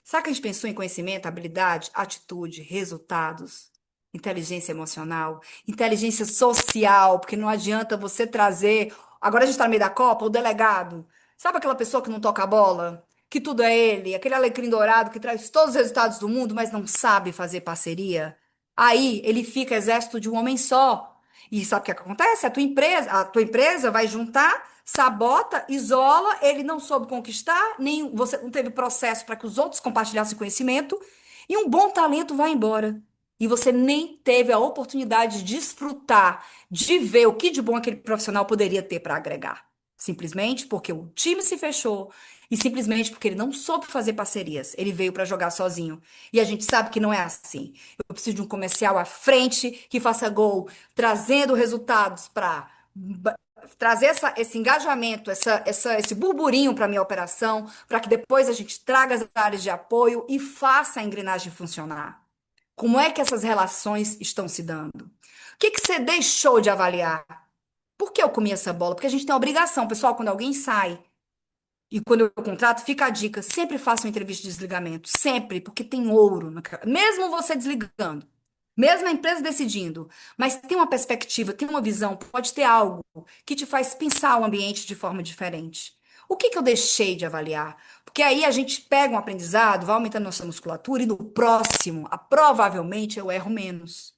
Sabe que a gente pensou em conhecimento, habilidade, atitude, resultados, inteligência emocional, inteligência social, porque não adianta você trazer. Agora a gente está no meio da Copa, o delegado. Sabe aquela pessoa que não toca a bola? Que tudo é ele, aquele alecrim dourado que traz todos os resultados do mundo, mas não sabe fazer parceria? Aí ele fica exército de um homem só. E sabe o que acontece? A tua empresa vai juntar, sabota, isola, ele não soube conquistar, nem você não teve processo para que os outros compartilhassem conhecimento, e um bom talento vai embora. E você nem teve a oportunidade de desfrutar, de ver o que de bom aquele profissional poderia ter para agregar. Simplesmente porque o time se fechou e simplesmente porque ele não soube fazer parcerias. Ele veio para jogar sozinho. E a gente sabe que não é assim. Eu preciso de um comercial à frente que faça gol, trazendo resultados para trazer esse engajamento, esse burburinho para a minha operação, para que depois a gente traga as áreas de apoio e faça a engrenagem funcionar. Como é que essas relações estão se dando? O que que você deixou de avaliar? Por que eu comi essa bola? Porque a gente tem a obrigação, pessoal, quando alguém sai e quando eu contrato, fica a dica, sempre faça uma entrevista de desligamento, sempre, porque tem ouro, mesmo você desligando, mesmo a empresa decidindo, mas tem uma perspectiva, tem uma visão, pode ter algo que te faz pensar o ambiente de forma diferente. O que que eu deixei de avaliar? Porque aí a gente pega um aprendizado, vai aumentando nossa musculatura e no próximo, provavelmente eu erro menos.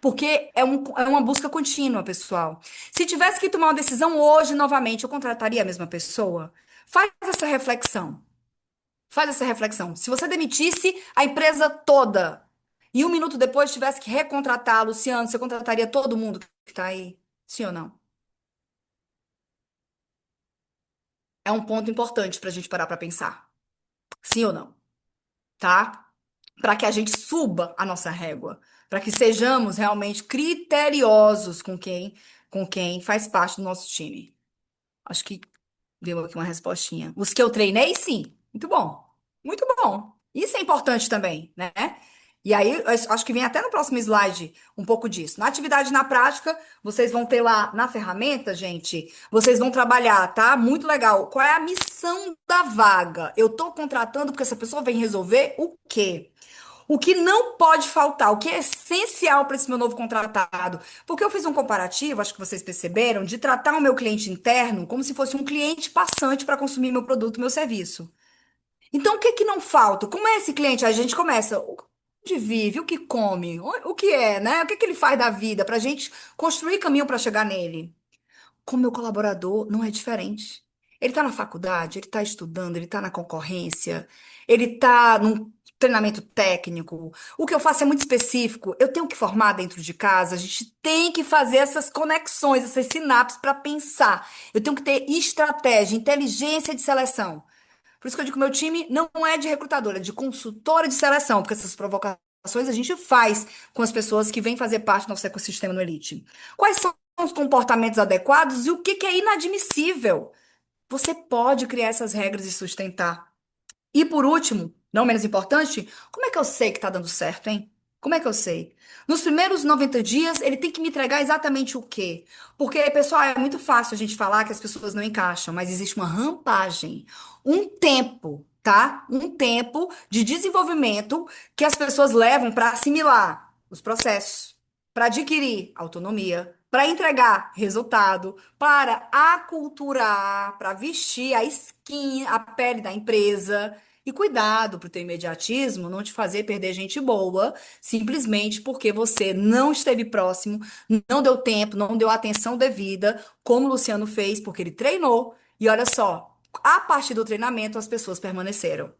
Porque é uma busca contínua, pessoal. Se tivesse que tomar uma decisão hoje, novamente, eu contrataria a mesma pessoa? Faz essa reflexão. Faz essa reflexão. Se você demitisse a empresa toda e um minuto depois tivesse que recontratar, Luciano, você contrataria todo mundo que está aí? Sim ou não? É um ponto importante para a gente parar para pensar. Sim ou não? Tá? Para que a gente suba a nossa régua, para que sejamos realmente criteriosos com quem faz parte do nosso time. Acho que deu aqui uma respostinha. Os que eu treinei, sim. Muito bom. Muito bom. Isso é importante também, né? E aí, eu acho que vem até no próximo slide um pouco disso. Na atividade na prática, vocês vão ter lá na ferramenta, gente, vocês vão trabalhar, tá? Muito legal. Qual é a missão da vaga? Eu tô contratando porque essa pessoa vem resolver o quê? O que não pode faltar, o que é essencial para esse meu novo contratado. Porque eu fiz um comparativo, acho que vocês perceberam, de tratar o meu cliente interno como se fosse um cliente passante para consumir meu produto, meu serviço. Então, o que que não falta? Como é esse cliente? A gente começa, onde vive, o que come, o que é, né? O que que ele faz da vida para a gente construir caminho para chegar nele. Com o meu colaborador não é diferente. Ele está na faculdade, ele está estudando, ele está na concorrência, ele está num treinamento técnico. O que eu faço é muito específico. Eu tenho que formar dentro de casa, a gente tem que fazer essas conexões, essas sinapses para pensar. Eu tenho que ter estratégia, inteligência de seleção. Por isso que eu digo que meu time não é de recrutadora, é de consultora de seleção, porque essas provocações a gente faz com as pessoas que vêm fazer parte do nosso ecossistema no Elite. Quais são os comportamentos adequados e o que que é inadmissível? Você pode criar essas regras e sustentar. E por último, não menos importante, como é que eu sei que está dando certo, hein? Como é que eu sei? Nos primeiros 90 dias, ele tem que me entregar exatamente o quê? Porque, pessoal, é muito fácil a gente falar que as pessoas não encaixam, mas existe uma rampagem, um tempo, tá? Um tempo de desenvolvimento que as pessoas levam para assimilar os processos, para adquirir autonomia, para entregar resultado, para aculturar, para vestir a skin, a pele da empresa. E cuidado para o teu imediatismo não te fazer perder gente boa, simplesmente porque você não esteve próximo, não deu tempo, não deu atenção devida, como o Luciano fez, porque ele treinou. E olha só, a partir do treinamento as pessoas permaneceram.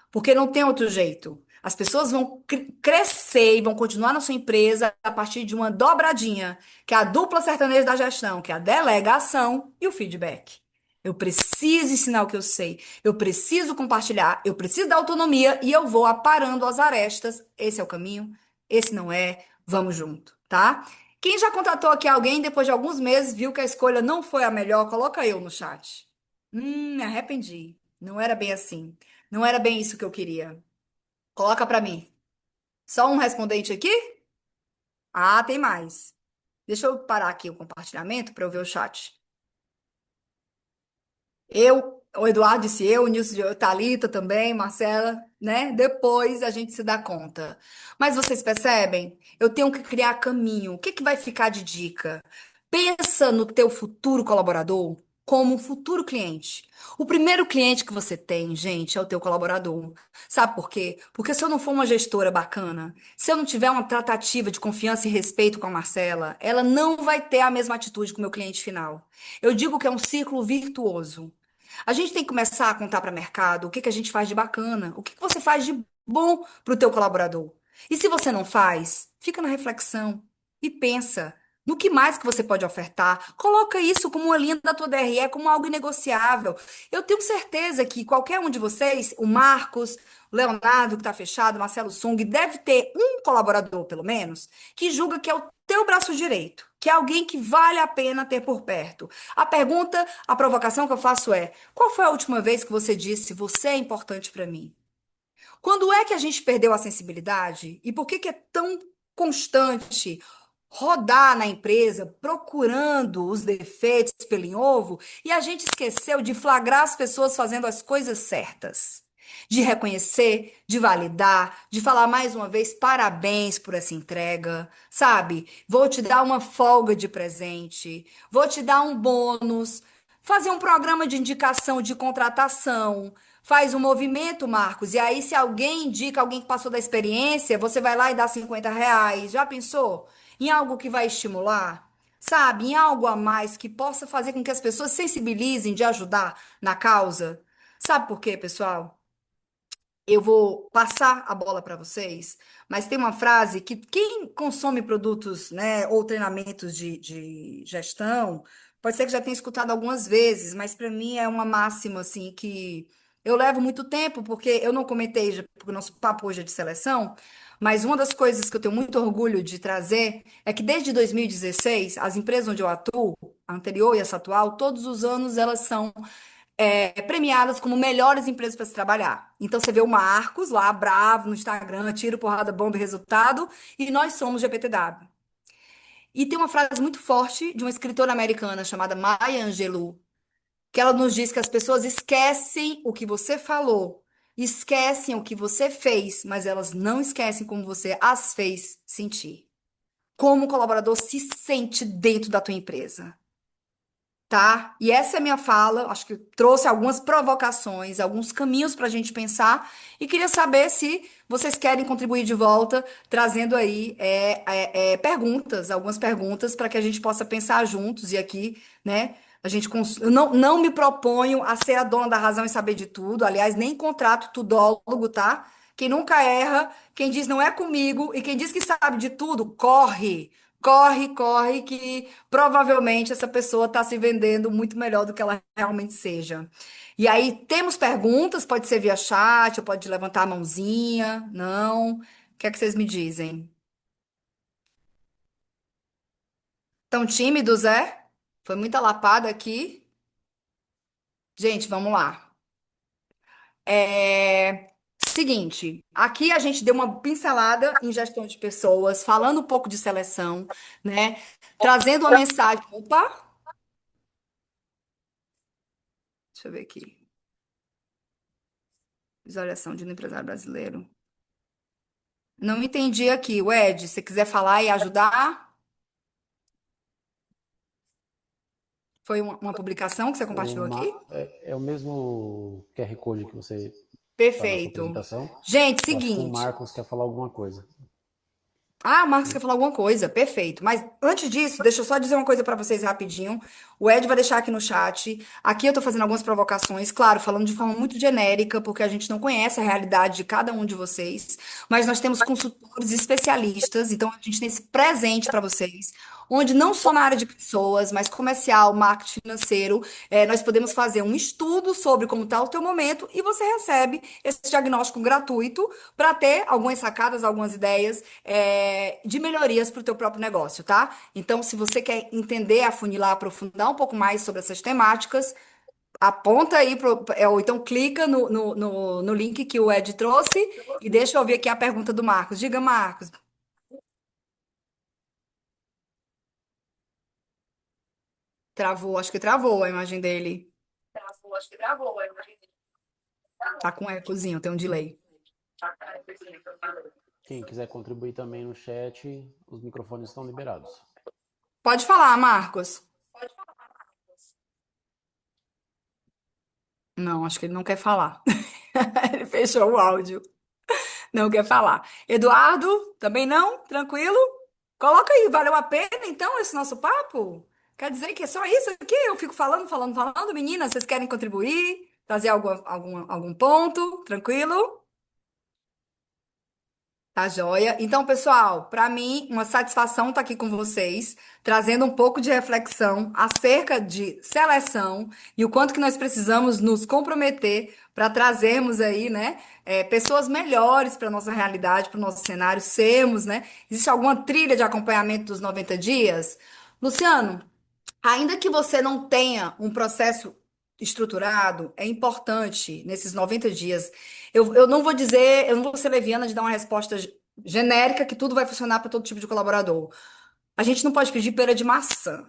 Porque não tem outro jeito. As pessoas vão crescer e vão continuar na sua empresa a partir de uma dobradinha, que é a dupla sertaneja da gestão, que é a delegação e o feedback. Eu preciso ensinar o que eu sei, eu preciso compartilhar, eu preciso da autonomia e eu vou aparando as arestas. Esse é o caminho, esse não é, vamos junto, tá? Quem já contratou aqui alguém depois de alguns meses viu que a escolha não foi a melhor, coloca eu no chat. Me arrependi. Não era bem assim. Não era bem isso que eu queria. Coloca pra mim. Só um respondente aqui? Ah, tem mais. Deixa eu parar aqui o compartilhamento para eu ver o chat. O Eduardo disse eu, o Nilson, Thalita também, Marcela, né? Depois a gente se dá conta. Mas vocês percebem? Eu tenho que criar caminho. O que que vai ficar de dica? Pensa no teu futuro colaborador como um futuro cliente. O primeiro cliente que você tem, gente, é o teu colaborador. Sabe por quê? Porque se eu não for uma gestora bacana, se eu não tiver uma tratativa de confiança e respeito com a Marcela, ela não vai ter a mesma atitude com o meu cliente final. Eu digo que é um círculo virtuoso. A gente tem que começar a contar para o mercado o que que a gente faz de bacana, o que que você faz de bom para o teu colaborador. E se você não faz, fica na reflexão e pensa no que mais que você pode ofertar. Coloca isso como uma linha da tua DRE, como algo inegociável. Eu tenho certeza que qualquer um de vocês, o Marcos, o Leonardo que está fechado, o Marcelo Sung, deve ter um colaborador, pelo menos, que julga que é o teu braço direito, que é alguém que vale a pena ter por perto. A pergunta, a provocação que eu faço é: qual foi a última vez que você disse você é importante para mim? Quando é que a gente perdeu a sensibilidade? E por que que é tão constante? rodar na empresa procurando os defeitos pelo em ovo e a gente esqueceu de flagrar as pessoas fazendo as coisas certas. De reconhecer, de validar, de falar mais uma vez parabéns por essa entrega, sabe? Vou te dar uma folga de presente, vou te dar um bônus, fazer um programa de indicação de contratação. Faz um movimento, Marcos, e aí, se alguém indica alguém que passou da experiência, você vai lá e dá R$ 50. Já pensou? Em algo que vai estimular? Sabe? Em algo a mais que possa fazer com que as pessoas se sensibilizem de ajudar na causa? Sabe por quê, pessoal? Eu vou passar a bola para vocês, mas tem uma frase que quem consome produtos, né, ou treinamentos de gestão, pode ser que já tenha escutado algumas vezes, mas para mim é uma máxima assim que eu levo muito tempo, porque eu não comentei, porque o nosso papo hoje é de seleção, mas uma das coisas que eu tenho muito orgulho de trazer é que desde 2016, as empresas onde eu atuo, a anterior e essa atual, todos os anos elas são premiadas como melhores empresas para se trabalhar. Então você vê o Marcos lá, bravo no Instagram, tiro, porrada, bomba e resultado, e nós somos GPTW. E tem uma frase muito forte de uma escritora americana chamada Maya Angelou, que ela nos diz que as pessoas esquecem o que você falou, esquecem o que você fez, mas elas não esquecem como você as fez sentir. Como o colaborador se sente dentro da tua empresa. Tá? E essa é a minha fala. Acho que trouxe algumas provocações, alguns caminhos para a gente pensar. E queria saber se vocês querem contribuir de volta, trazendo aí perguntas, algumas perguntas, para que a gente possa pensar juntos. E aqui, né? Eu não me proponho a ser a dona da razão e saber de tudo. Aliás, nem contrato tudólogo, tá? Quem nunca erra, quem diz não é comigo e quem diz que sabe de tudo, corre. Corre, corre, que provavelmente essa pessoa está se vendendo muito melhor do que ela realmente seja. E aí, temos perguntas, pode ser via chat, ou pode levantar a mãozinha. Não. O que é que vocês me dizem? Tão tímidos, é? Foi muita lapada aqui. Gente, vamos lá. Seguinte, aqui a gente deu uma pincelada em gestão de pessoas, falando um pouco de seleção, né? Trazendo uma mensagem. Opa, deixa eu ver aqui. Visualização de um empresário brasileiro. Não entendi aqui. O Ed, se quiser falar e ajudar, foi uma publicação que você compartilhou aqui? É o mesmo QR Code que você está na sua Perfeito. apresentação. Gente, Eu acho que o seguinte. Marcos quer falar alguma coisa. Ah, o Marcos quer falar alguma coisa. Perfeito. Mas antes disso, deixa eu só dizer uma coisa para vocês rapidinho. O Ed vai deixar aqui no chat. Aqui eu tô fazendo algumas provocações, claro, falando de forma muito genérica, porque a gente não conhece a realidade de cada um de vocês. Mas nós temos consultores especialistas, então a gente tem esse presente para vocês. Onde não só na área de pessoas, mas comercial, marketing financeiro, nós podemos fazer um estudo sobre como está o teu momento e você recebe esse diagnóstico gratuito para ter algumas sacadas, algumas ideias de melhorias para o teu próprio negócio, tá? Então, se você quer entender, afunilar, aprofundar um pouco mais sobre essas temáticas, aponta aí, ou então clica no link que o Ed trouxe e deixa eu ver aqui a pergunta do Marcos. Diga, Marcos. Travou, acho que travou a imagem dele. Tá com ecozinho, tem um delay. Quem quiser contribuir também no chat, os microfones estão liberados. Pode falar, Marcos. Não, acho que ele não quer falar. Ele fechou o áudio. Não quer falar. Eduardo, também não? Tranquilo? Coloca aí, valeu a pena então esse nosso papo? Quer dizer que é só isso aqui? Eu fico falando, falando, falando. Meninas, vocês querem contribuir? Trazer algum ponto? Tranquilo? Tá joia? Então, pessoal, para mim, uma satisfação estar aqui com vocês, trazendo um pouco de reflexão acerca de seleção e o quanto que nós precisamos nos comprometer para trazermos aí, né, pessoas melhores para a nossa realidade, para o nosso cenário, sermos, né? Existe alguma trilha de acompanhamento dos 90 dias? Luciano, ainda que você não tenha um processo estruturado, é importante nesses 90 dias. Eu não vou dizer, eu não vou ser leviana de dar uma resposta genérica que tudo vai funcionar para todo tipo de colaborador. A gente não pode pedir pera de maçã.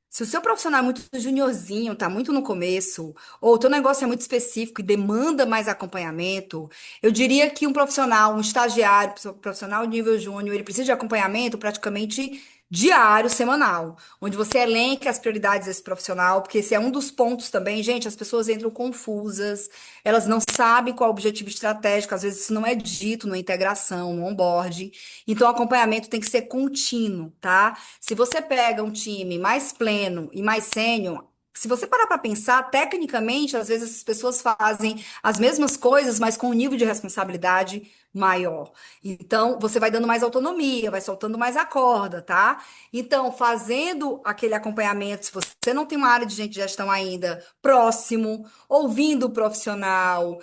Se o seu profissional é muito juniorzinho, tá muito no começo, ou o teu negócio é muito específico e demanda mais acompanhamento, eu diria que um profissional, um estagiário, profissional nível júnior, ele precisa de acompanhamento praticamente diário, semanal, onde você elenca as prioridades desse profissional, porque esse é um dos pontos também, gente, as pessoas entram confusas, elas não sabem qual é o objetivo estratégico, às vezes isso não é dito na integração, no onboarding, então o acompanhamento tem que ser contínuo, tá? Se você pega um time mais pleno e mais sênior, se você parar para pensar, tecnicamente, às vezes as pessoas fazem as mesmas coisas, mas com um nível de responsabilidade maior. Então, você vai dando mais autonomia, vai soltando mais a corda, tá? Então, fazendo aquele acompanhamento, se você não tem uma área de gente de gestão ainda próximo, ouvindo o profissional,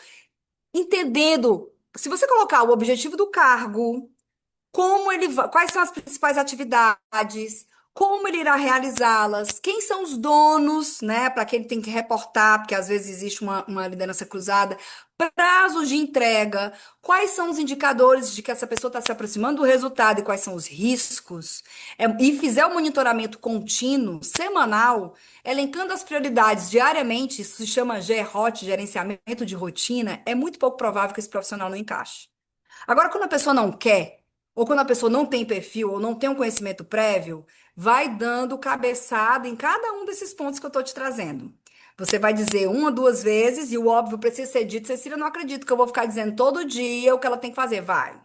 entendendo. Se você colocar o objetivo do cargo, como ele vai, quais são as principais atividades, como ele irá realizá-las, quem são os donos, né, para quem ele tem que reportar, porque às vezes existe uma liderança cruzada, prazos de entrega, quais são os indicadores de que essa pessoa está se aproximando do resultado e quais são os riscos, e fizer o monitoramento contínuo, semanal, elencando as prioridades diariamente, isso se chama GROT, gerenciamento de rotina, é muito pouco provável que esse profissional não encaixe. Agora, quando a pessoa não quer, ou quando a pessoa não tem perfil, ou não tem um conhecimento prévio, vai dando cabeçada em cada um desses pontos que eu estou te trazendo. Você vai dizer uma, duas vezes, e o óbvio precisa ser dito. Cecília, eu não acredito que eu vou ficar dizendo todo dia o que ela tem que fazer. Vai.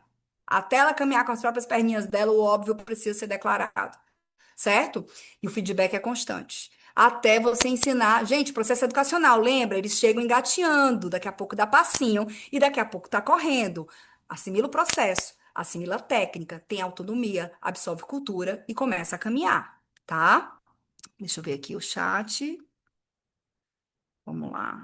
Até ela caminhar com as próprias perninhas dela, o óbvio precisa ser declarado, certo? E o feedback é constante. Até você ensinar. Gente, processo educacional, lembra? Eles chegam engateando, daqui a pouco dá passinho e daqui a pouco tá correndo. Assimila o processo, assimila a técnica, tem autonomia, absorve cultura e começa a caminhar, tá? Deixa eu ver aqui o chat. Vamos lá.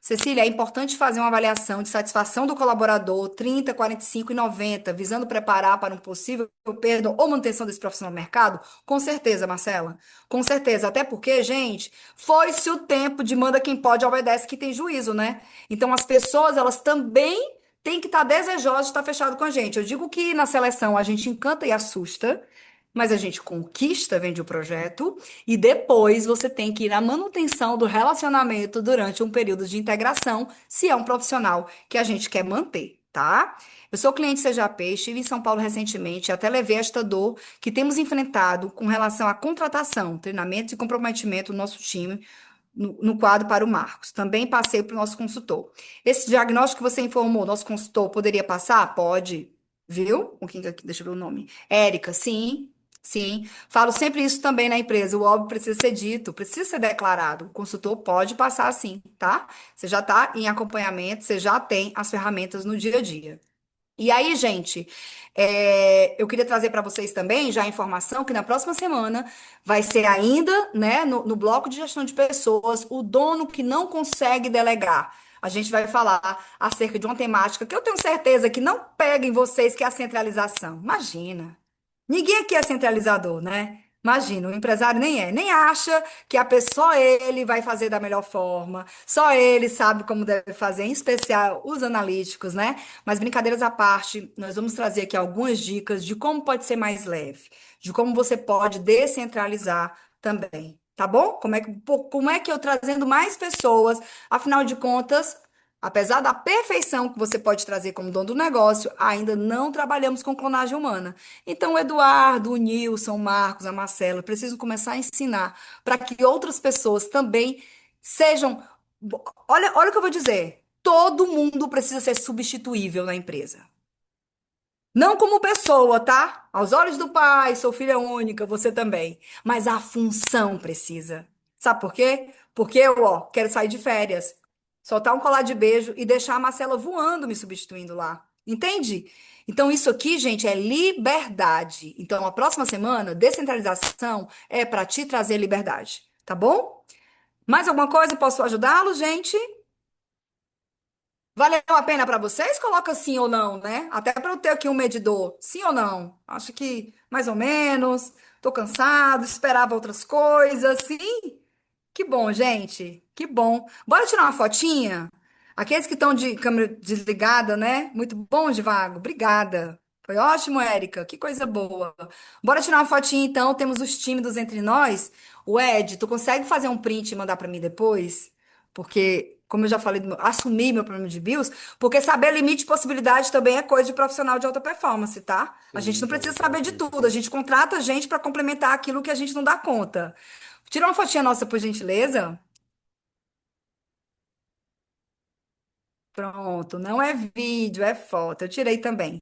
Cecília, é importante fazer uma avaliação de satisfação do colaborador 30, 45 e 90, visando preparar para um possível perda ou manutenção desse profissional no mercado? Com certeza, Marcela. Com certeza. Até porque, gente, foi-se o tempo de manda quem pode, obedece quem tem juízo, né? Então, as pessoas, elas também têm que estar desejosas de estar fechado com a gente. Eu digo que na seleção a gente encanta e assusta, mas a gente conquista, vende o projeto, e depois você tem que ir na manutenção do relacionamento durante um período de integração, se é um profissional que a gente quer manter, tá? Eu sou cliente CJP, estive em São Paulo recentemente, até levei esta dor que temos enfrentado com relação à contratação, treinamento e comprometimento do nosso time no quadro para o Marcos. Também passei para o nosso consultor. Esse diagnóstico que você informou, nosso consultor poderia passar? Pode, viu? Com quem que- Deixa eu ver o nome. Érica, sim. Sim, falo sempre isso também na empresa. O óbvio precisa ser dito, precisa ser declarado. O consultor pode passar sim, tá? Você já está em acompanhamento, você já tem as ferramentas no dia a dia. E aí, gente, eu queria trazer para vocês também já a informação que na próxima semana vai ser ainda, né, no bloco de gestão de pessoas, o dono que não consegue delegar. A gente vai falar acerca de uma temática que eu tenho certeza que não pega em vocês, que é a centralização. Imagina. Ninguém aqui é centralizador, né? Imagina, o empresário nem acha que a pessoa ele vai fazer da melhor forma, só ele sabe como deve fazer, em especial os analíticos, né? Mas brincadeiras à parte, nós vamos trazer aqui algumas dicas de como pode ser mais leve, de como você pode descentralizar também, tá bom? Como é que eu trazendo mais pessoas, afinal de contas, apesar da perfeição que você pode trazer como dono do negócio, ainda não trabalhamos com clonagem humana. Então, o Eduardo, o Nilson, o Marcos, a Marcela precisam começar a ensinar para que outras pessoas também sejam. Olha o que eu vou dizer. Todo mundo precisa ser substituível na empresa. Não como pessoa, tá? Aos olhos do pai, sou filha única, você também. Mas a função precisa. Sabe por quê? Porque eu, ó, quero sair de férias, soltar um colar de beijo e deixar a Marcela voando me substituindo lá. Entende? Então, isso aqui, gente, é liberdade. Então, a próxima semana, descentralização é para te trazer liberdade. Tá bom? Mais alguma coisa? Posso ajudá-lo, gente? Valeu a pena para vocês? Coloca sim ou não, né? Até para eu ter aqui um medidor. Sim ou não? Acho que mais ou menos. Tô cansado, esperava outras coisas. Sim? Que bom, gente. Que bom. Bora tirar uma fotinha? Aqueles que estão de câmera desligada, né? Muito bom, Divago. Obrigada. Foi ótimo, Érica. Que coisa boa. Bora tirar uma fotinha então. Temos os tímidos entre nós. O Ed, tu consegue fazer um print e mandar pra mim depois? Porque, como eu já falei, assumir meu problema de BIOS, porque saber limite e possibilidade também é coisa de profissional de alta performance, tá? A gente Sim, não já precisa vou colocar saber de isso tudo. A aqui. gente contrata gente pra complementar aquilo que a gente não dá conta. Tira uma fotinha nossa, por gentileza. Pronto, não é vídeo, é foto. Eu tirei também.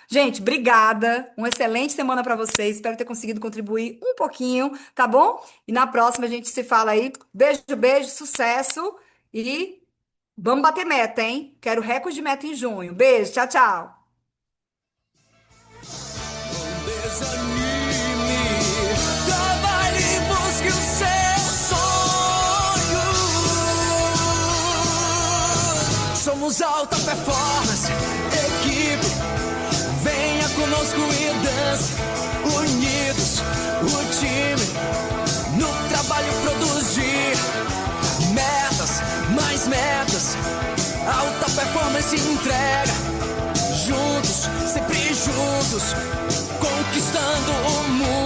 Gente, obrigada. Uma excelente semana para vocês. Espero ter conseguido contribuir um pouquinho, tá bom? E na próxima a gente se fala aí. Beijo, beijo, sucesso e vamos bater meta, hein? Quero recorde de meta em junho. Beijo, tchau, tchau. Desanime, trabalhe e busque o seu sonho. Somos alta performance, equipe, venha conosco e dance. Unidos, o time, no trabalho produzir. Metas, mais metas, alta performance entrega. Juntos, sempre juntos, conquistando o mundo.